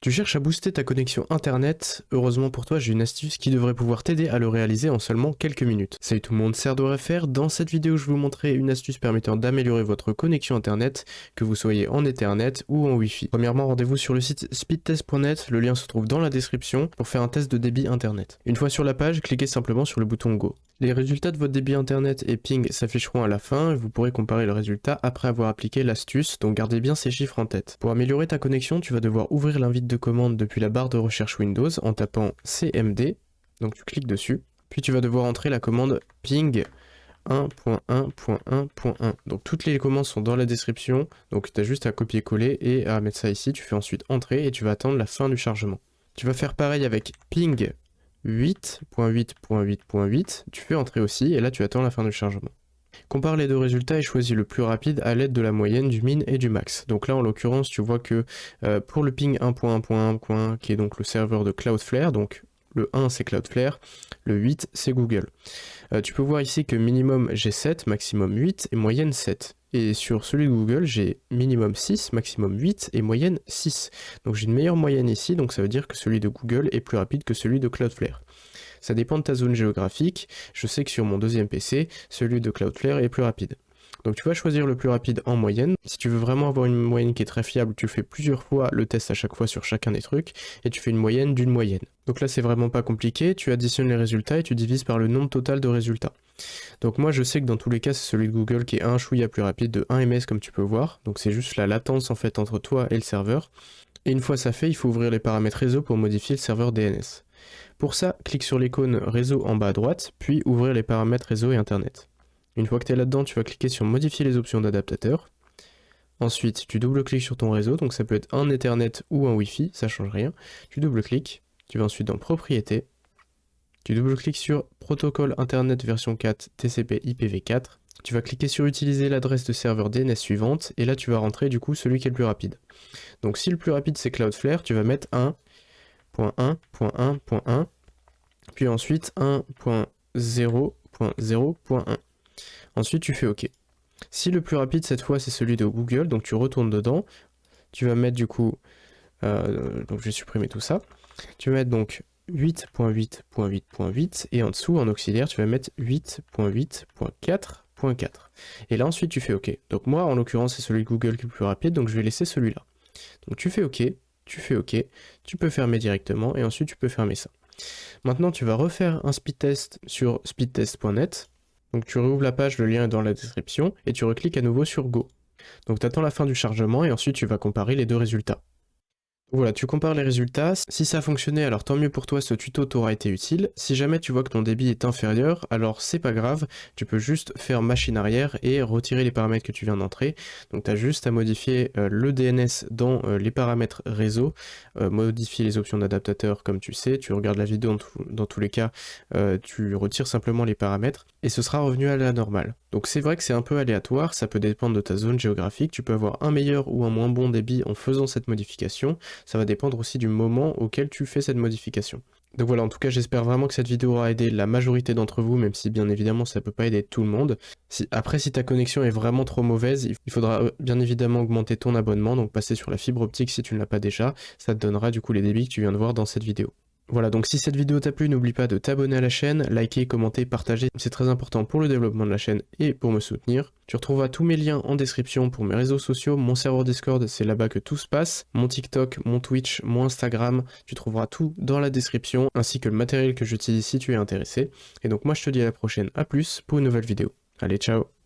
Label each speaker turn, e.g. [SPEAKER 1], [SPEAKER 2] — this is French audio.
[SPEAKER 1] Tu cherches à booster ta connexion internet, heureusement pour toi j'ai une astuce qui devrait pouvoir t'aider à le réaliser en seulement quelques minutes. Salut tout le monde, c'est Ardorefr. Dans cette vidéo je vais vous montrer une astuce permettant d'améliorer votre connexion internet, que vous soyez en Ethernet ou en Wi-Fi. Premièrement, rendez-vous sur le site speedtest.net, le lien se trouve dans la description pour faire un test de débit internet. Une fois sur la page, cliquez simplement sur le bouton Go. Les résultats de votre débit internet et ping s'afficheront à la fin et vous pourrez comparer le résultat après avoir appliqué l'astuce, donc gardez bien ces chiffres en tête. Pour améliorer ta connexion, tu vas devoir ouvrir l'invite de commande depuis la barre de recherche Windows en tapant CMD, donc tu cliques dessus, puis tu vas devoir entrer la commande ping 1.1.1.1. Donc toutes les commandes sont dans la description, donc tu as juste à copier-coller et à mettre ça ici, tu fais ensuite entrer et tu vas attendre la fin du chargement. Tu vas faire pareil avec ping 8.8.8.8, tu fais entrer aussi et là tu attends la fin du chargement. Compare les deux résultats et choisis le plus rapide à l'aide de la moyenne, du min et du max. Donc là en l'occurrence tu vois que pour le ping 1.1.1.1 qui est donc le serveur de Cloudflare, donc le 1 c'est Cloudflare, le 8 c'est Google. Tu peux voir ici que minimum j'ai 7, maximum 8 et moyenne 7. Et sur celui de Google, j'ai minimum 6, maximum 8 et moyenne 6. Donc j'ai une meilleure moyenne ici, donc ça veut dire que celui de Google est plus rapide que celui de Cloudflare. Ça dépend de ta zone géographique. Je sais que sur mon deuxième PC, celui de Cloudflare est plus rapide. Donc tu vas choisir le plus rapide en moyenne. Si tu veux vraiment avoir une moyenne qui est très fiable, tu fais plusieurs fois le test à chaque fois sur chacun des trucs, et tu fais une moyenne d'une moyenne. Donc là c'est vraiment pas compliqué, tu additionnes les résultats et tu divises par le nombre total de résultats. Donc moi je sais que dans tous les cas c'est celui de Google qui est un chouïa plus rapide de 1 ms comme tu peux voir. Donc c'est juste la latence en fait entre toi et le serveur. Et une fois ça fait, il faut ouvrir les paramètres réseau pour modifier le serveur DNS. Pour ça, clique sur l'icône réseau en bas à droite, puis ouvrir les paramètres réseau et internet. Une fois que tu es là-dedans, tu vas cliquer sur modifier les options d'adaptateur. Ensuite, tu double-cliques sur ton réseau, donc ça peut être un Ethernet ou un Wi-Fi, ça change rien. Tu double-cliques, tu vas ensuite dans propriétés, tu double-cliques sur protocole internet version 4 TCP IPv4. Tu vas cliquer sur utiliser l'adresse de serveur DNS suivante, et là tu vas rentrer du coup celui qui est le plus rapide. Donc si le plus rapide c'est Cloudflare, tu vas mettre 1.1.1.1, puis ensuite 1.0.0.1. Ensuite tu fais OK. Si le plus rapide cette fois c'est celui de Google, donc tu retournes dedans, tu vas mettre du coup, donc je vais supprimer tout ça, tu vas mettre donc 8.8.8.8 et en dessous en auxiliaire tu vas mettre 8.8.4.4. Et là ensuite tu fais OK. Donc moi en l'occurrence c'est celui de Google qui est le plus rapide, donc je vais laisser celui-là. Donc tu fais OK, tu fais OK, tu peux fermer directement et ensuite tu peux fermer ça. Maintenant tu vas refaire un speed test sur speedtest.net. Donc tu rouvres la page, le lien est dans la description et tu recliques à nouveau sur Go. Donc tu attends la fin du chargement et ensuite tu vas comparer les deux résultats. Voilà, tu compares les résultats. Si ça a fonctionné, alors tant mieux pour toi, ce tuto t'aura été utile. Si jamais tu vois que ton débit est inférieur, alors c'est pas grave, tu peux juste faire machine arrière et retirer les paramètres que tu viens d'entrer. Donc tu as juste à modifier le DNS dans les paramètres réseau, modifier les options d'adaptateur comme tu sais, tu regardes la vidéo dans tous les cas, tu retires simplement les paramètres et ce sera revenu à la normale. Donc c'est vrai que c'est un peu aléatoire, ça peut dépendre de ta zone géographique, tu peux avoir un meilleur ou un moins bon débit en faisant cette modification. Ça va dépendre aussi du moment auquel tu fais cette modification. Donc voilà, en tout cas j'espère vraiment que cette vidéo aura aidé la majorité d'entre vous, même si bien évidemment ça peut pas aider tout le monde. Après si ta connexion est vraiment trop mauvaise, il faudra bien évidemment augmenter ton abonnement, donc passer sur la fibre optique si tu ne l'as pas déjà, ça te donnera du coup les débits que tu viens de voir dans cette vidéo. Voilà, donc si cette vidéo t'a plu, n'oublie pas de t'abonner à la chaîne, liker, commenter, partager, c'est très important pour le développement de la chaîne et pour me soutenir. Tu retrouveras tous mes liens en description pour mes réseaux sociaux, mon serveur Discord, c'est là-bas que tout se passe, mon TikTok, mon Twitch, mon Instagram, tu trouveras tout dans la description, ainsi que le matériel que j'utilise si tu es intéressé. Et donc moi je te dis à la prochaine, à plus pour une nouvelle vidéo. Allez, ciao!